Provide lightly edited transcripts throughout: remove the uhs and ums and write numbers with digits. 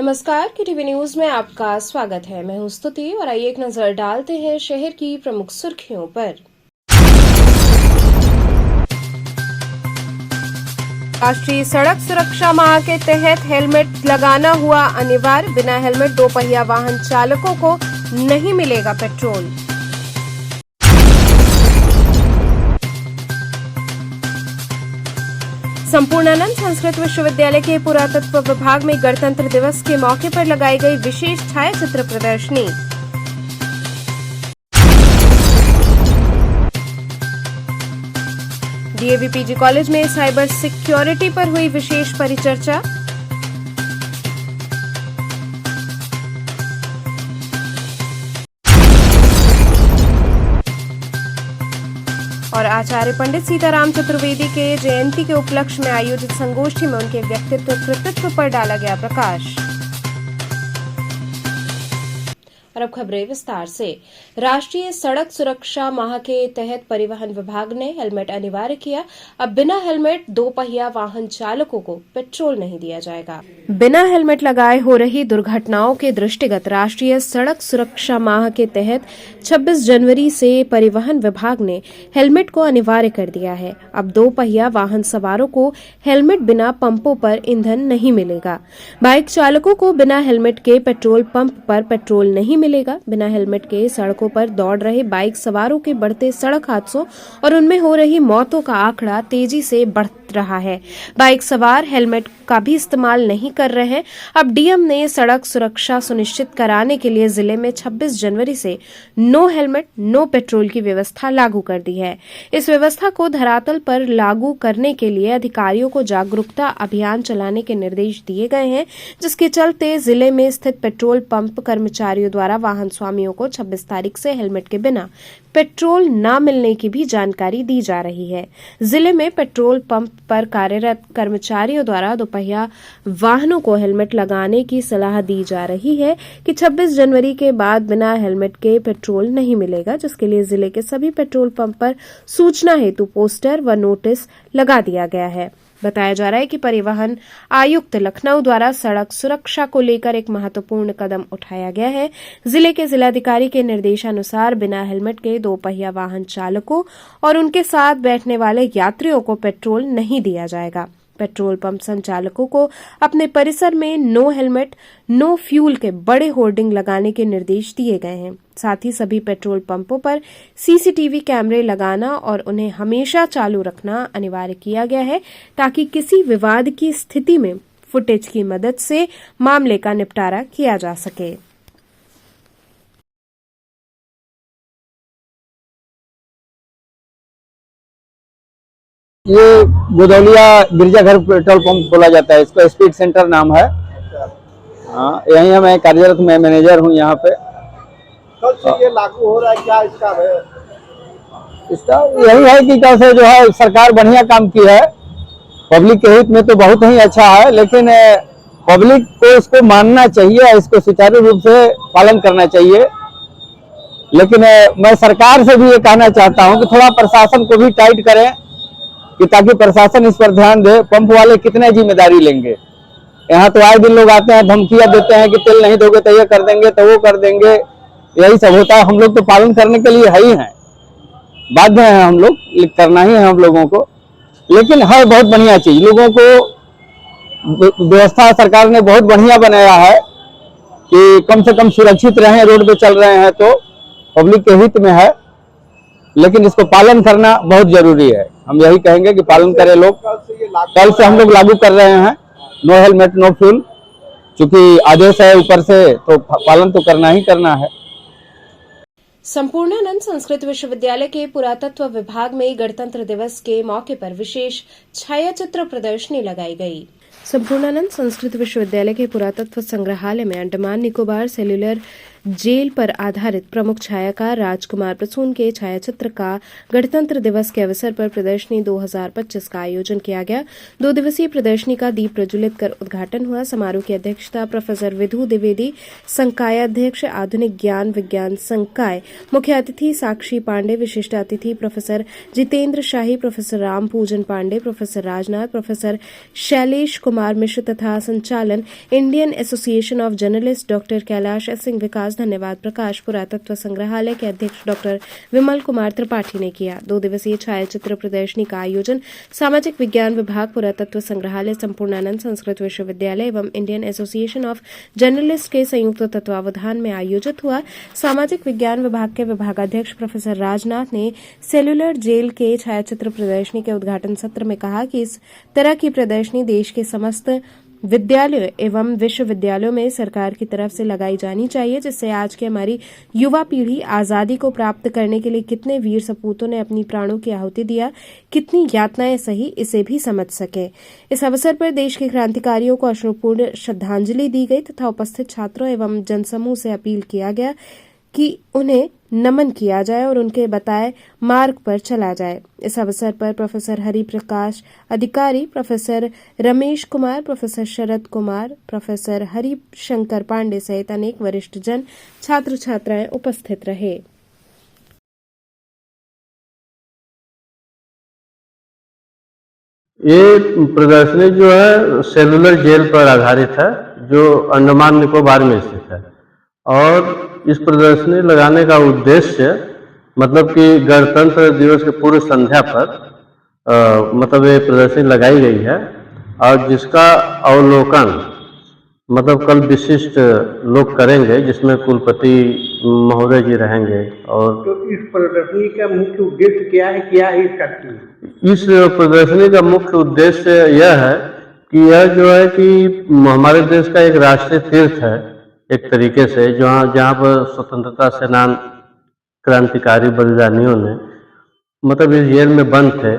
नमस्कार, KTV news में आपका स्वागत है। मैं हूं स्तुति और आइए एक नजर डालते हैं शहर की प्रमुख सुर्खियों पर। राष्ट्रीय सड़क सुरक्षा माह के तहत हेलमेट लगाना हुआ अनिवार्य। बिना हेलमेट दोपहिया वाहन चालकों को नहीं मिलेगा पेट्रोल। संपूर्णानंद संस्कृत विश्वविद्यालय के पुरातत्व विभाग में गणतंत्र दिवस के मौके पर लगाई गई विशेष छायाचित्र प्रदर्शनी। DAV PG कॉलेज में साइबर सिक्योरिटी पर हुई विशेष परिचर्चा। और आचार्य पंडित सीताराम चतुर्वेदी के जयंती के उपलक्ष्य में आयोजित संगोष्ठी में उनके व्यक्तित्व कृतित्व पर डाला गया प्रकाश। और अब खबरें विस्तार से। राष्ट्रीय सड़क सुरक्षा माह के तहत परिवहन विभाग ने हेलमेट अनिवार्य किया। अब बिना हेलमेट दोपहिया वाहन चालकों को पेट्रोल नहीं दिया जाएगा। बिना हेलमेट लगाए हो रही दुर्घटनाओं के दृष्टिगत राष्ट्रीय सड़क सुरक्षा माह के तहत 26 जनवरी से परिवहन विभाग ने हेलमेट को अनिवार्य कर दिया है। अब दोपहिया वाहन सवारों को हेलमेट बिना पंपों पर ईंधन नहीं मिलेगा। बाइक चालकों को बिना हेलमेट के पेट्रोल पंप पर पेट्रोल नहीं मिलेगा। बिना हेलमेट के सड़कों पर दौड़ रहे बाइक सवारों के बढ़ते सड़क हादसों और उनमें हो रही मौतों का आंकड़ा तेजी से बढ़ रहा है। बाइक सवार हेलमेट का भी इस्तेमाल नहीं कर रहे हैं। अब डीएम ने सड़क सुरक्षा सुनिश्चित कराने के लिए जिले में 26 जनवरी से नो हेलमेट नो पेट्रोल की व्यवस्था लागू कर दी है। इस व्यवस्था को धरातल पर लागू करने के लिए अधिकारियों को जागरूकता अभियान चलाने के निर्देश दिए गए हैं, जिसके चलते जिले में स्थित पेट्रोल पंप कर्मचारियों द्वारा वाहन स्वामियों को 26 तारीख से हेलमेट के बिना पेट्रोल न मिलने की भी जानकारी दी जा रही है। जिले में पेट्रोल पंप पर कार्यरत कर्मचारियों द्वारा दोपहिया वाहनों को हेलमेट लगाने की सलाह दी जा रही है कि 26 जनवरी के बाद बिना हेलमेट के पेट्रोल नहीं मिलेगा, जिसके लिए जिले के सभी पेट्रोल पंप पर सूचना हेतु पोस्टर व नोटिस लगा दिया गया है। बताया जा रहा है कि परिवहन आयुक्त लखनऊ द्वारा सड़क सुरक्षा को लेकर एक महत्वपूर्ण कदम उठाया गया है। जिले के जिलाधिकारी के निर्देशानुसार बिना हेलमेट के दोपहिया वाहन चालकों और उनके साथ बैठने वाले यात्रियों को पेट्रोल नहीं दिया जाएगा। पेट्रोल पंप संचालकों को अपने परिसर में नो हेलमेट नो फ्यूल के बड़े होर्डिंग लगाने के निर्देश दिए गए हैं। साथ ही सभी पेट्रोल पंपों पर CCTV कैमरे लगाना और उन्हें हमेशा चालू रखना अनिवार्य किया गया है, ताकि किसी विवाद की स्थिति में फुटेज की मदद से मामले का निपटारा किया जा सके। ये गोदौलिया गिरजाघर पेट्रोल पंप खोला जाता है, इसका स्पीड सेंटर नाम है। हाँ, यहीं मैं कार्यरत मैं मैनेजर हूँ यहाँ पे। कल से ये लागू हो रहा है, क्या इसका है? इसका यही है कि कैसे जो है सरकार बढ़िया काम की है, पब्लिक के हित में तो बहुत ही अच्छा है, लेकिन पब्लिक को इसको मानना चाहिए, इसको सुचारू रूप से पालन करना चाहिए। लेकिन मैं सरकार से भी ये कहना चाहता हूँ कि थोड़ा प्रशासन को भी टाइट करें, कि ताकि प्रशासन इस पर ध्यान दे। पंप वाले कितने जिम्मेदारी लेंगे? यहाँ तो आए दिन लोग आते हैं, धमकियां देते हैं कि तेल नहीं दोगे तो ये कर देंगे तो वो कर देंगे, यही सब होता है। हम लोग तो पालन करने के लिए है ही हैं, बाध्य हैं हम लोग, करना ही है हम लोगों को। लेकिन है बहुत बढ़िया चीज, लोगों को व्यवस्था सरकार ने बहुत बढ़िया बनाया है कि कम से कम सुरक्षित रहें, रोड पे चल रहे हैं तो पब्लिक के हित में है। लेकिन इसको पालन करना बहुत जरूरी है। हम यही कहेंगे कि पालन करें लोग। कल से हम लोग लागू कर रहे हैं नो हेलमेट नो फ्यूल, क्योंकि आदेश है ऊपर से, तो पालन तो करना ही करना है। संपूर्णानंद संस्कृत विश्वविद्यालय के पुरातत्व विभाग में गणतंत्र दिवस के मौके पर विशेष छायाचित्र प्रदर्शनी लगाई गई। संपूर्णानंद संस्कृत विश्वविद्यालय के पुरातत्व संग्रहालय में अंडमान निकोबार सेल्युलर जेल पर आधारित प्रमुख छायाकार राजकुमार प्रसून के छायाचित्र का गणतंत्र दिवस के अवसर पर प्रदर्शनी 2025 का आयोजन किया गया। 2 दिवसीय प्रदर्शनी का दीप प्रज्वलित कर उद्घाटन हुआ। समारोह की अध्यक्षता प्रोफेसर विधु द्विवेदी, संकायाध्यक्ष, आधुनिक ज्ञान विज्ञान संकाय, मुख्य अतिथि साक्षी पांडे, विशिष्ट अतिथि professor Jitendra Shahi, professor Ram Pujan Pandey, professor Rajnath, professor Shailesh Kumar Mishra तथा संचालन Indian Association of Journalist doctor Kailash Singh Vikas धन्यवाद प्रकाश पुरातत्व संग्रहालय के अध्यक्ष डॉक्टर विमल कुमार त्रिपाठी ने किया। 2 दिवसीय छायाचित्र प्रदर्शनी का आयोजन सामाजिक विज्ञान विभाग, पुरातत्व संग्रहालय, संपूर्णानंद संस्कृत विश्वविद्यालय एवं इंडियन एसोसिएशन ऑफ जर्नलिस्ट के संयुक्त तत्वावधान में आयोजित हुआ। सामाजिक विज्ञान विभाग के विभागाध्यक्ष प्रोफेसर राजनाथ ने सेलुलर जेल के छायाचित्र प्रदर्शनी के उद्घाटन सत्र में कहा कि इस तरह की प्रदर्शनी देश के समस्त विद्यालयों एवं विश्वविद्यालयों में सरकार की तरफ से लगाई जानी चाहिए, जिससे आज की हमारी युवा पीढ़ी आजादी को प्राप्त करने के लिए कितने वीर सपूतों ने अपनी प्राणों की आहुति दिया, कितनी यातनाएं सही, इसे भी समझ सके। इस अवसर पर देश के क्रांतिकारियों को अश्रुपूर्ण श्रद्धांजलि दी गई तथा उपस्थित छात्रों एवं जनसमूह से अपील किया गया कि उन्हें नमन किया जाए और उनके बताए मार्ग पर चला जाए। इस अवसर पर प्रोफेसर हरिप्रकाश अधिकारी, professor Ramesh Kumar, professor Sharad Kumar, professor Harishankar Pandey सहित अनेक वरिष्ठ जन, छात्र छात्राएं उपस्थित रहे। ये प्रदर्शनी जो है सेलुलर जेल पर आधारित है, जो अंडमान निकोबार में स्थित है। और इस प्रदर्शनी लगाने का उद्देश्य मतलब कि गणतंत्र दिवस के पूर्व संध्या पर मतलब ये प्रदर्शनी लगाई गई है और जिसका अवलोकन मतलब कल विशिष्ट लोग करेंगे, जिसमें कुलपति महोदय जी रहेंगे। और तो इस प्रदर्शनी का मुख्य उद्देश्य क्या है इसका? इस प्रदर्शनी का मुख्य उद्देश्य यह है कि यह जो है कि हमारे देश का एक राष्ट्रीय तीर्थ है एक तरीके से, जहाँ पर स्वतंत्रता सेनानी, क्रांतिकारी बलिदानियों ने मतलब इस जेल में बंद थे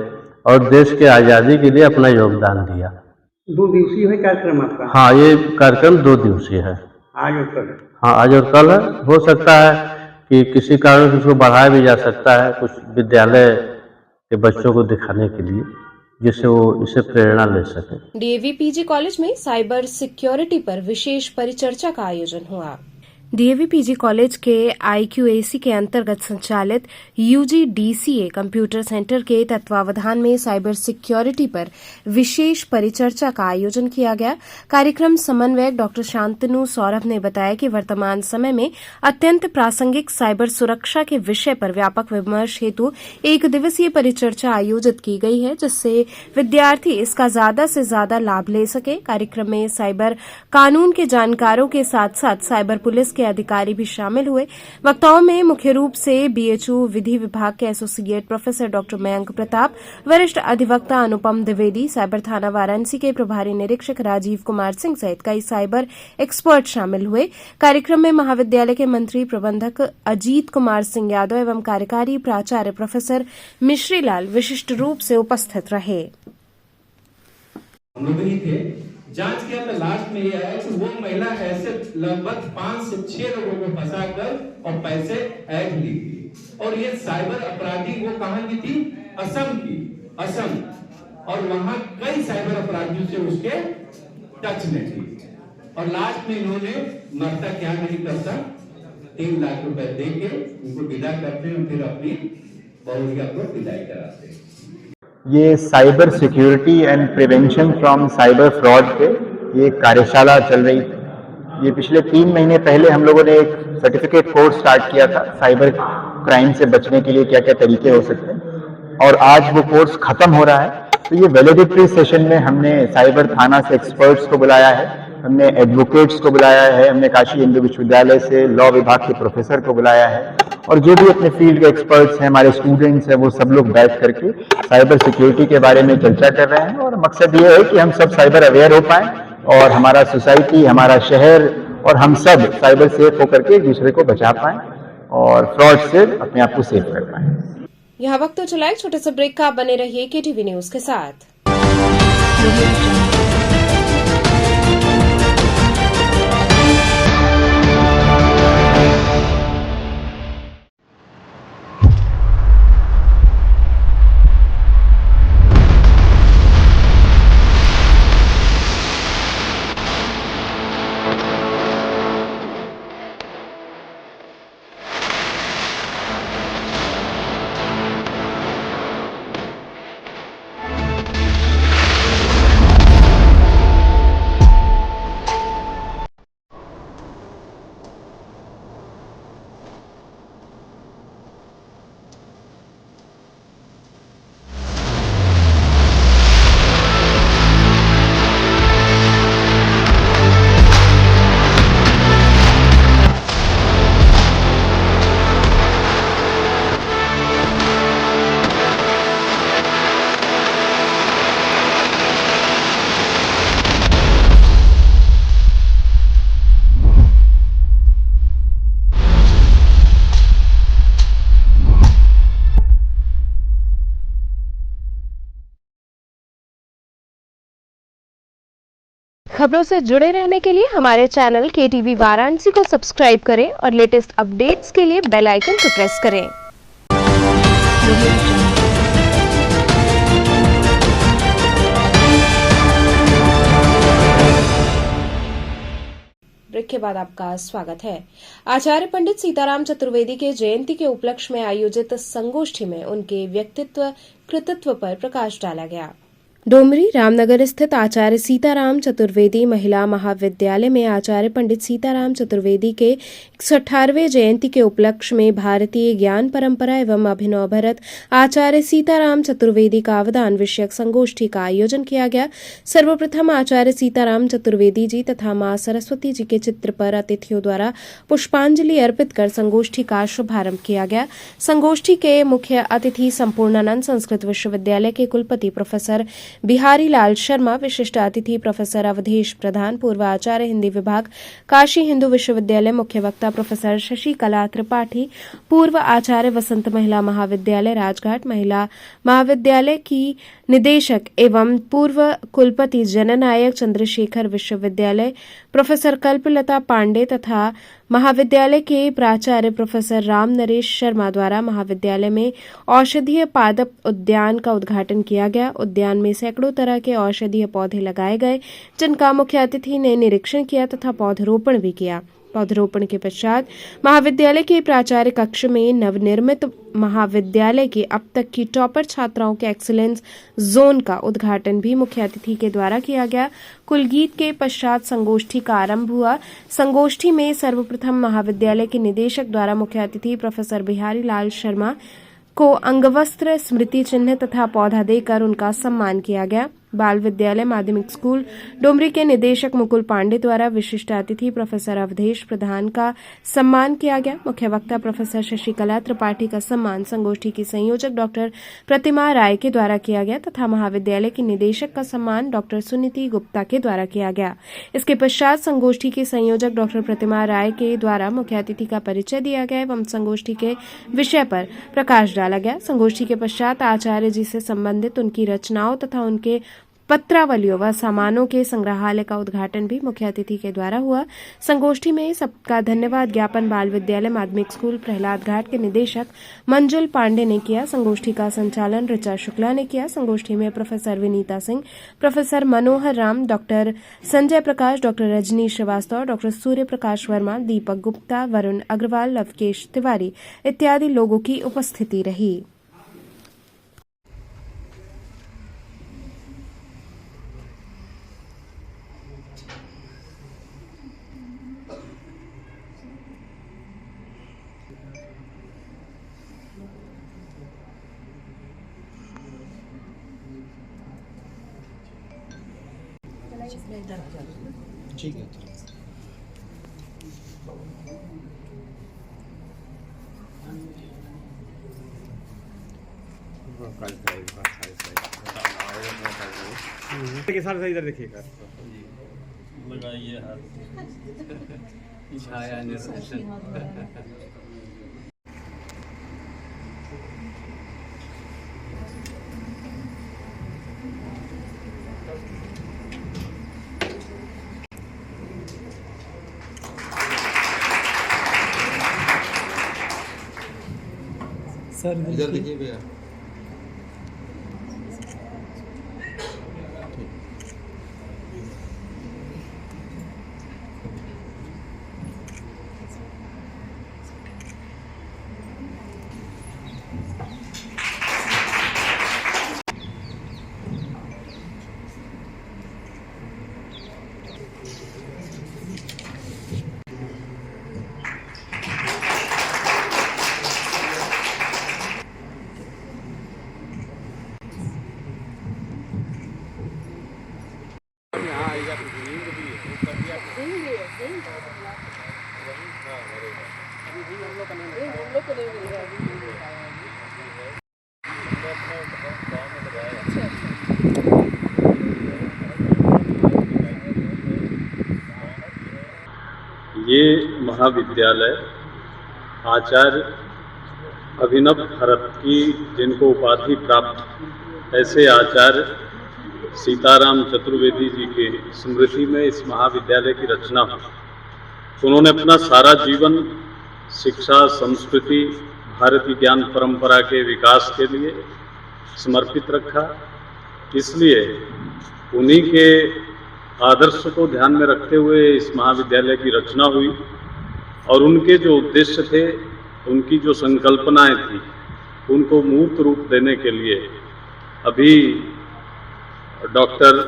और देश के आज़ादी के लिए अपना योगदान दिया। 2 दिवसीय है कार्यक्रम आपका? हाँ, ये कार्यक्रम 2 दिवसीय है। आज और कल? हाँ, आज और कल है। हो सकता है कि किसी कारण से उसको बढ़ाया भी जा सकता है कुछ विद्यालय के बच्चों को दिखाने के लिए, जिससे वो इससे प्रेरणा ले सके। डीएवी पीजी कॉलेज में साइबर सिक्योरिटी पर विशेष परिचर्चा का आयोजन हुआ। डीएवी पीजी कॉलेज के आईक्यूएसी के अंतर्गत संचालित यूजीडीसीए कंप्यूटर सेंटर के तत्वावधान में साइबर सिक्योरिटी पर विशेष परिचर्चा का आयोजन किया गया। कार्यक्रम समन्वयक डॉक्टर शांतनु सौरभ ने बताया कि वर्तमान समय में अत्यंत प्रासंगिक साइबर सुरक्षा के विषय पर व्यापक विमर्श हेतु 1 दिवसीय परिचर्चा आयोजित की गई है, जिससे विद्यार्थी इसका ज्यादा से ज्यादा लाभ ले सके। कार्यक्रम में साइबर कानून के जानकारों के साथ साथ साइबर पुलिस के अधिकारी भी शामिल हुए। वक्ताओं में मुख्य रूप से बीएचयू विधि विभाग के associate professor doctor Mayank Pratap, वरिष्ठ अधिवक्ता अनुपम द्विवेदी, साइबर थाना वाराणसी के प्रभारी निरीक्षक राजीव कुमार सिंह सहित कई साइबर एक्सपर्ट शामिल हुए। कार्यक्रम में महाविद्यालय के मंत्री प्रबंधक अजीत कुमार सिंह यादव एवं कार्यकारी प्राचार्य प्रोफेसर मिश्रीलाल विशिष्ट रूप से उपस्थित रहे। जांच किया तो लास्ट में यह है कि वो महिला ऐसे लगभग 5 से 6 लोगों को फंसाकर और पैसे ऐड ली थी। और ये साइबर अपराधी वो कहां की थी? असम। और वहां कई साइबर अपराधियों से उसके टच में थी। और लास्ट में इन्होंने मरता क्या नहीं करता 3 लाख रुपए देके उनको विदा करते हैं, फिर अपनी बहुरिया को विदाई कराते हैं। ये cyber security and prevention from cyber fraud पे ये कार्यशाला चल रही थी। ये पिछले 3 महीने पहले हम लोगों ने एक सर्टिफिकेट कोर्स स्टार्ट किया था, साइबर क्राइम से बचने के लिए क्या क्या तरीके हो सकते हैं, और आज वो कोर्स खत्म हो रहा है। तो ये वैलिडिटी सेशन में हमने साइबर थाना से एक्सपर्ट्स को बुलाया है, हमने एडवोकेट्स को बुलाया है, हमने काशी हिंदू विश्वविद्यालय से लॉ विभाग के प्रोफेसर को बुलाया है, और जो भी अपने फील्ड के एक्सपर्ट्स हैं, हमारे स्टूडेंट्स हैं, वो सब लोग बैठ करके साइबर सिक्योरिटी के बारे में चर्चा कर रहे हैं। और मकसद ये है कि हम सब साइबर अवेयर हो पाएं और हमारा सोसाइटी, हमारा शहर और हम सब साइबर सेफ होकर के एक दूसरे को बचा पाएं और फ्रॉड से अपने आप को सेफ कर पाएं। यहाँ वक्त तो चला एक छोटे से ब्रेक का, बने रहिए केटीवी न्यूज के साथ। खबरों से जुड़े रहने के लिए हमारे चैनल KTV वाराणसी को सब्सक्राइब करें और लेटेस्ट अपडेट्स के लिए बेल आइकन को प्रेस करें। ब्रेक के बाद आपका स्वागत है। आचार्य पंडित सीताराम चतुर्वेदी के जयंती के उपलक्ष्य में आयोजित संगोष्ठी में उनके व्यक्तित्व कृतित्व पर प्रकाश डाला गया। डोमरी रामनगर स्थित आचार्य सीताराम चतुर्वेदी महिला महाविद्यालय में आचार्य पंडित सीताराम चतुर्वेदी के 118वें जयंती के उपलक्ष्य में भारतीय ज्ञान परंपरा एवं अभिनव भरत आचार्य सीताराम चतुर्वेदी का अवदान विषयक संगोष्ठी का आयोजन किया गया। सर्वप्रथम आचार्य सीताराम चतुर्वेदी जी तथा मां सरस्वती जी के चित्र पर अतिथियों द्वारा पुष्पांजलि अर्पित कर संगोष्ठी का शुभारंभ किया गया। संगोष्ठी के मुख्य अतिथि संपूर्णानंद संस्कृत विश्वविद्यालय के कुलपति प्रोफेसर बिहारी लाल शर्मा, विशिष्ट अतिथि प्रोफेसर अवधेश प्रधान, पूर्व आचार्य हिंदी विभाग काशी हिंदू विश्वविद्यालय, मुख्य वक्ता प्रोफेसर शशिकला त्रिपाठी, पूर्व आचार्य वसंत महिला महाविद्यालय राजघाट, महिला महाविद्यालय की निदेशक एवं पूर्व कुलपति जननायक चंद्रशेखर विश्वविद्यालय प्रोफेसर कल्पलता पांडे तथा महाविद्यालय के प्राचार्य प्रोफेसर राम नरेश शर्मा द्वारा महाविद्यालय में औषधीय पादप उद्यान का उद्घाटन किया गया। उद्यान में सैकड़ों तरह के औषधीय पौधे लगाए गए, जिनका मुख्य अतिथि ने निरीक्षण किया तथा पौधरोपण भी किया। पौधरोपण के पश्चात महाविद्यालय के प्राचार्य कक्ष में नवनिर्मित महाविद्यालय की अब तक की टॉपर छात्राओं के एक्सीलेंस जोन का उद्घाटन भी मुख्य अतिथि के द्वारा किया गया। कुलगीत के पश्चात संगोष्ठी का आरंभ हुआ। संगोष्ठी में सर्वप्रथम महाविद्यालय के निदेशक द्वारा मुख्य अतिथि प्रोफेसर बिहारी लाल शर्मा को अंगवस्त्र, स्मृति चिन्ह तथा पौधा देकर उनका सम्मान किया गया। बाल विद्यालय माध्यमिक स्कूल डोमरी के निदेशक मुकुल पांडे द्वारा विशिष्ट अतिथि प्रोफेसर अवधेश प्रधान का सम्मान किया गया। मुख्य वक्ता प्रोफेसर शशिकला त्रिपाठी का सम्मान संगोष्ठी की संयोजक डॉक्टर प्रतिमा राय के द्वारा किया गया तथा महाविद्यालय की निदेशक का सम्मान डॉक्टर सुनीति गुप्ता के द्वारा किया गया। इसके पश्चात संगोष्ठी के संयोजक डॉक्टर प्रतिमा राय के द्वारा मुख्य अतिथि का परिचय दिया गया एवं संगोष्ठी के विषय पर प्रकाश डाला गया। संगोष्ठी के पश्चात आचार्य जी से संबंधित उनकी रचनाओं तथा उनके पत्रावलियों व सामानों के संग्रहालय का उद्घाटन भी मुख्य अतिथि के द्वारा हुआ। संगोष्ठी में सबका धन्यवाद ज्ञापन बाल विद्यालय माध्यमिक स्कूल प्रहलाद घाट के निदेशक मंजुल पांडे ने किया। संगोष्ठी का संचालन ऋचा शुक्ला ने किया। संगोष्ठी में प्रोफेसर विनीता सिंह, प्रोफेसर मनोहर राम, डॉक्टर संजय प्रकाश, डॉक्टर रजनी श्रीवास्तव, डॉक्टर सूर्य प्रकाश वर्मा, दीपक गुप्ता, वरुण अग्रवाल, लवकेश तिवारी इत्यादि लोगों की उपस्थिति रही। ठीक है। के साथ इधर देखिएगा। लगाइए हाथ। छाया सर इधर देखिए भैया। ये महाविद्यालय आचार्य अभिनव भरत की जिनको उपाधि प्राप्त ऐसे आचार्य सीताराम चतुर्वेदी जी की स्मृति में इस महाविद्यालय की रचना हुई। उन्होंने अपना सारा जीवन शिक्षा, संस्कृति, भारतीय ज्ञान परंपरा के विकास के लिए समर्पित रखा। इसलिए उन्हीं के आदर्श को ध्यान में रखते हुए इस महाविद्यालय की रचना हुई और उनके जो उद्देश्य थे, उनकी जो संकल्पनाएं थी, उनको मूर्त रूप देने के लिए अभी डॉक्टर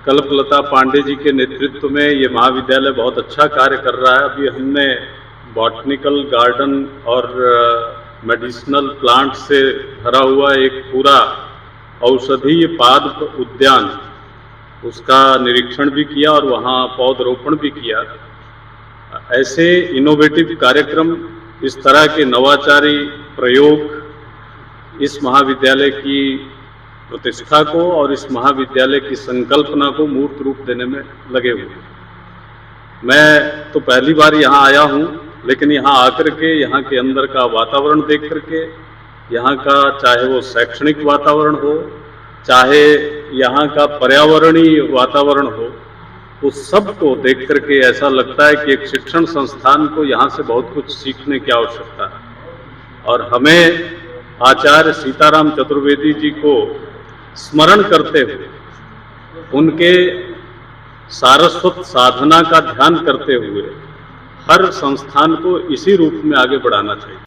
कल्पलता पांडे जी के नेतृत्व में ये महाविद्यालय बहुत अच्छा कार्य कर रहा है। अभी हमने बॉटनिकल गार्डन और मेडिसिनल प्लांट से भरा हुआ एक पूरा औषधीय पादप उद्यान, उसका निरीक्षण भी किया और वहाँ पौधरोपण भी किया। ऐसे इनोवेटिव कार्यक्रम, इस तरह के नवाचारी प्रयोग इस महाविद्यालय की प्रतिष्ठा को और इस महाविद्यालय की संकल्पना को मूर्त रूप देने में लगे हुए हैं। मैं तो पहली बार यहाँ आया हूँ, लेकिन यहाँ आकर के यहाँ के अंदर का वातावरण देख करके, यहाँ का चाहे वो शैक्षणिक वातावरण हो, चाहे यहाँ का पर्यावरणीय वातावरण हो, उस सब को देख करके ऐसा लगता है कि एक शिक्षण संस्थान को यहाँ से बहुत कुछ सीखने की आवश्यकता है। और हमें आचार्य सीताराम चतुर्वेदी जी को स्मरण करते हुए, उनके सारस्वत साधना का ध्यान करते हुए हर संस्थान को इसी रूप में आगे बढ़ाना चाहिए।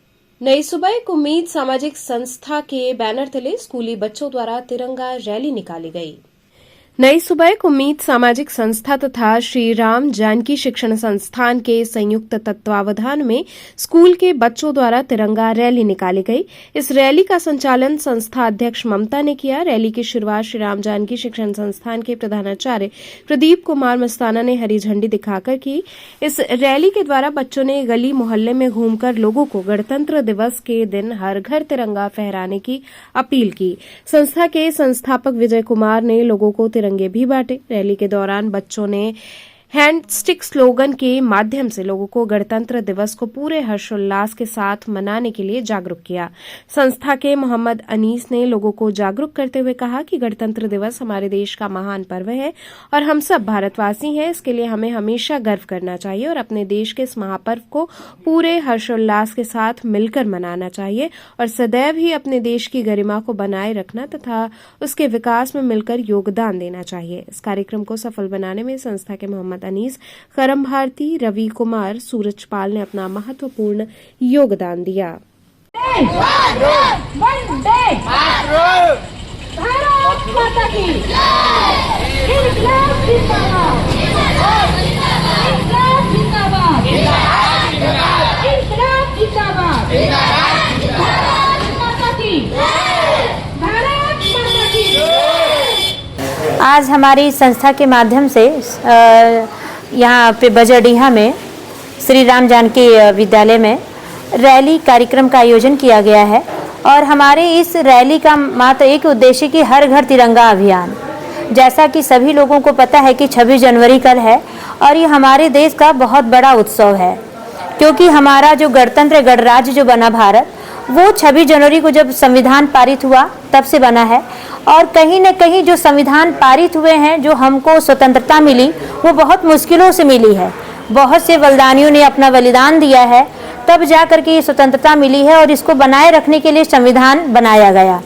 नई सुबह एक उम्मीद सामाजिक संस्था के बैनर तले स्कूली बच्चों द्वारा तिरंगा रैली निकाली गई। नई सुबह एक उम्मीद सामाजिक संस्था तथा श्री राम जानकी शिक्षण संस्थान के संयुक्त तत्वावधान में स्कूल के बच्चों द्वारा तिरंगा रैली निकाली गई। इस रैली का संचालन संस्था अध्यक्ष ममता ने किया। रैली की शुरुआत श्री राम जानकी शिक्षण संस्थान के प्रधानाचार्य प्रदीप कुमार मस्ताना ने हरी झंडी दिखाकर की। इस रैली के द्वारा बच्चों ने गली मोहल्ले में घूमकर लोगों को गणतंत्र दिवस के दिन हर घर तिरंगा फहराने की अपील की। संस्था के संस्थापक विजय कुमार ने लोगों को तिरंगे भी बांटे। रैली के दौरान बच्चों ने हैंड स्टिक स्लोगन के माध्यम से लोगों को गणतंत्र दिवस को पूरे हर्षोल्लास के साथ मनाने के लिए जागरूक किया। संस्था के मोहम्मद अनीस ने लोगों को जागरूक करते हुए कहा कि गणतंत्र दिवस हमारे देश का महान पर्व है और हम सब भारतवासी हैं। इसके लिए हमें हमेशा गर्व करना चाहिए और अपने देश के इस महापर्व को पूरे हर्षोल्लास के साथ मिलकर मनाना चाहिए और सदैव ही अपने देश की गरिमा को बनाए रखना तथा उसके विकास में मिलकर योगदान देना चाहिए। इस कार्यक्रम को सफल बनाने में संस्था के मोहम्मद अनीस, करम भारती, रवि कुमार, सूरजपाल ने अपना महत्वपूर्ण योगदान दिया। आज हमारी संस्था के माध्यम से यहाँ पे बजरडीहा में श्री राम जानकी विद्यालय में रैली कार्यक्रम का आयोजन किया गया है और हमारे इस रैली का मात्र एक उद्देश्य कि हर घर तिरंगा अभियान। जैसा कि सभी लोगों को पता है कि 26 जनवरी कल है और ये हमारे देश का बहुत बड़ा उत्सव है, क्योंकि हमारा जो गणतंत्र गणराज्य जो बना भारत, वो 26 जनवरी को जब संविधान पारित हुआ तब से बना है। और कहीं न कहीं जो संविधान पारित हुए हैं, जो हमको स्वतंत्रता मिली, वो बहुत मुश्किलों से मिली है। बहुत से बलिदानियों ने अपना बलिदान दिया है, तब जा कर के ये स्वतंत्रता मिली है और इसको बनाए रखने के लिए संविधान बनाया गया।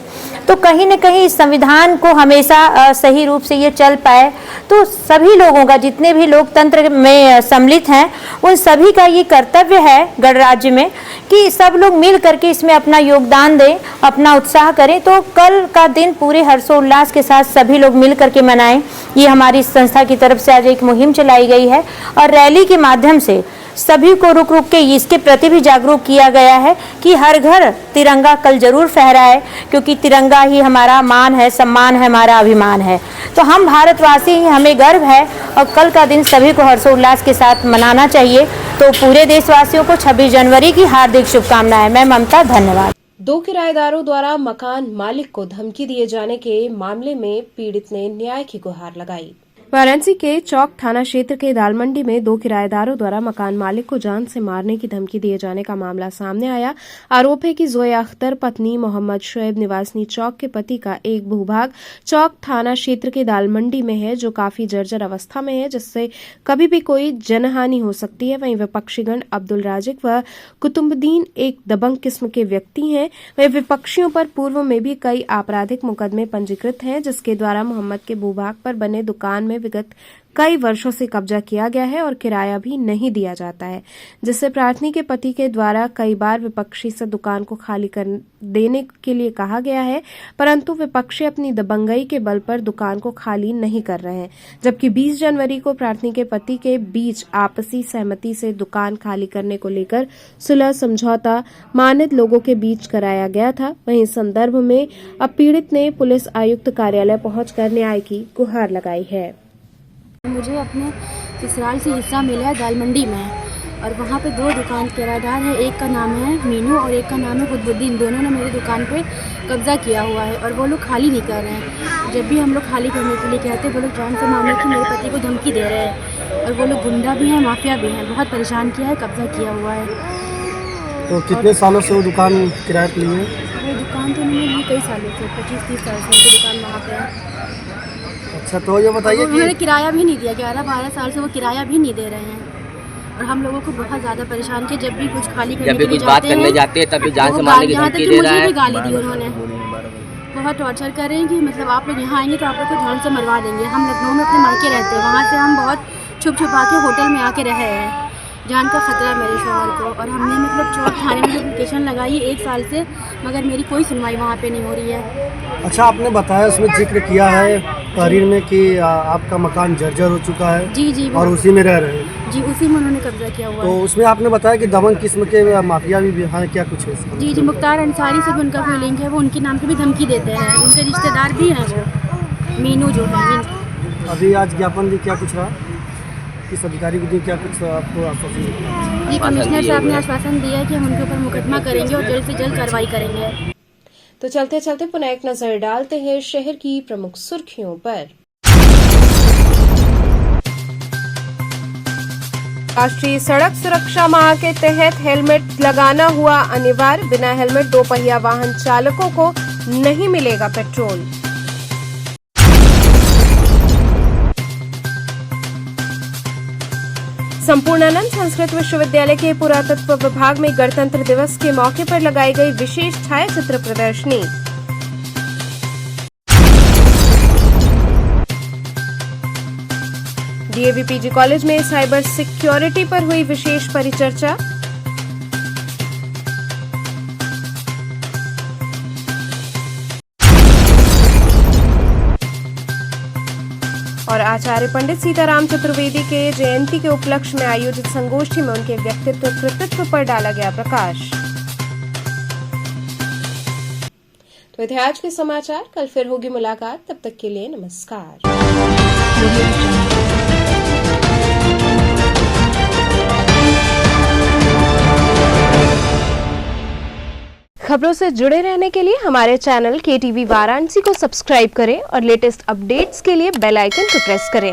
तो कहीं न कहीं इस संविधान को हमेशा सही रूप से ये चल पाए, तो सभी लोगों का, जितने भी लोकतंत्र में सम्मिलित हैं, उन सभी का ये कर्तव्य है गणराज्य में कि सब लोग मिल करके इसमें अपना योगदान दें, अपना उत्साह करें। तो कल का दिन पूरे हर्षोल्लास के साथ सभी लोग मिल करके मनाएं। ये हमारी संस्था की तरफ से आज एक मुहिम चलाई गई है और रैली के माध्यम से सभी को रुक रुक के इसके प्रति भी जागरूक किया गया है कि हर घर तिरंगा कल जरूर फहराए, क्योंकि तिरंगा ही हमारा मान है, सम्मान है, हमारा अभिमान है। तो हम भारतवासी ही, हमें गर्व है और कल का दिन सभी को हर्षोल्लास के साथ मनाना चाहिए। तो पूरे देशवासियों को 26 जनवरी की हार्दिक शुभकामनाएं। मैं ममता, धन्यवाद। 2 किराएदारों द्वारा मकान मालिक को धमकी दिए जाने के मामले में पीड़ित ने न्याय की गुहार लगाई। वाराणसी के चौक थाना क्षेत्र के दालमंडी में 2 किराएदारों द्वारा मकान मालिक को जान से मारने की धमकी दिए जाने का मामला सामने आया। आरोप है कि जोया अख्तर पत्नी मोहम्मद शुएब निवासी चौक के पति का एक भूभाग चौक थाना क्षेत्र के दालमंडी में है, जो काफी जर्जर अवस्था में है, जिससे कभी भी कोई जनहानि हो सकती है। वहीं विपक्षीगण अब्दुल राजिक व कुतुबुद्दीन एक दबंग किस्म के व्यक्ति हैं। वहीं विपक्षियों पर पूर्व में भी कई आपराधिक मुकदमे पंजीकृत हैं, जिसके द्वारा मोहम्मद के भूभाग पर बने दुकान में विगत कई वर्षों से कब्जा किया गया है और किराया भी नहीं दिया जाता है, जिससे प्रार्थनी के पति के द्वारा कई बार विपक्षी से दुकान को खाली कर देने के लिए कहा गया है, परंतु विपक्षी अपनी दबंगई के बल पर दुकान को खाली नहीं कर रहे हैं। जबकि 20 जनवरी को प्रार्थनी के पति के बीच आपसी सहमति से दुकान खाली करने को लेकर सुलह समझौता मानित लोगों के बीच कराया गया था। वहीं इस संदर्भ में अब पीड़ित ने पुलिस आयुक्त कार्यालय पहुंचकर न्याय की गुहार लगाई है। मुझे अपने ससुराल से हिस्सा मिला है दालमंडी में, और वहाँ पे 2 दुकान किराएदार हैं। एक का नाम है मीनू और एक का नाम है कुतुबुद्दीन। दोनों ने मेरी दुकान पे कब्जा किया हुआ है और वो लोग खाली नहीं कर रहे हैं। जब भी हम लोग खाली करने के लिए कहते हैं, वो लोग जान से मारने की मेरे पति को धमकी दे रहे हैं, और वो लोग गुंडा भी हैं, माफिया भी हैं। बहुत परेशान किया है, कब्जा किया हुआ है। तो कितने सालों से वो दुकान किराए पे ली है? वो दुकान तो मैंने ली कई सालों से, 25-30 साल से दुकान वहाँ पे है। अच्छा, तो ये बताइए कि उन्होंने किराया भी नहीं दिया, 11-12 साल से वो किराया भी नहीं दे रहे हैं, और हम लोगों को बहुत ज़्यादा परेशान किया। जब भी कुछ खाली करने के लिए जाते हैं तब जान से मारने की धमकी दे रहा है। मुझे भी गाली दी उन्होंने, बहुत टॉर्चर कर रहे हैं कि मतलब आप लोग यहाँ आएंगे तो आप लोग को जान से मरवा देंगे। हम लखनऊ में अपने मायके रहते हैं, वहाँ से हम बहुत छुप छुपा के होटल में आके रहे हैं। जान का खतरा है मेरे शोहर को, और हमने मतलब चौक थाने में एप्लीकेशन लगाई है 1 साल से, मगर मेरी कोई सुनवाई वहाँ पे नहीं हो रही है। अच्छा, आपने बताया, उसमें जिक्र किया है तहरीर में कि आपका मकान जर्जर हो चुका है। जी और उसी में रह रहे हैं। जी, उसी में उन्होंने कब्जा किया हुआ है। तो उसमें आपने बताया कि दबंग किस्म के माफिया भी हैं, क्या कुछ है? जी, मुख्तार अंसारी से भी उनका कोई लिंक है, वो उनके नाम की भी धमकी देते हैं। उनके रिश्तेदार भी हैं, वो मीनू जो है। अभी आज ज्ञापन भी क्या कुछ रहा, किस अधिकारी को दी, क्या कुछ आपको आश्वासन दिया? जी, कमिश्नर साहब ने आश्वासन दिया है कि हम उनके ऊपर मुकदमा करेंगे और जल्द से जल्द कार्रवाई करेंगे। तो चलते चलते पुनः एक नजर डालते हैं शहर की प्रमुख सुर्खियों पर। राष्ट्रीय सड़क सुरक्षा माह के तहत हेलमेट लगाना हुआ अनिवार्य। बिना हेलमेट 2 पहिया वाहन चालकों को नहीं मिलेगा पेट्रोल। संपूर्णानंद संस्कृत विश्वविद्यालय के पुरातत्व विभाग में गणतंत्र दिवस के मौके पर लगाई गई विशेष छायाचित्र प्रदर्शनी। डीएवी पीजी कॉलेज में साइबर सिक्योरिटी पर हुई विशेष परिचर्चा। और आचार्य पंडित सीताराम चतुर्वेदी के जयंती के उपलक्ष्य में आयोजित संगोष्ठी में उनके व्यक्तित्व कृतित्व पर डाला गया प्रकाश। तो थे आज के समाचार, कल फिर होगी मुलाकात, तब तक के लिए नमस्कार। खबरों से जुड़े रहने के लिए हमारे चैनल KTV वाराणसी को सब्सक्राइब करें और लेटेस्ट अपडेट्स के लिए बेल आइकन को प्रेस करें।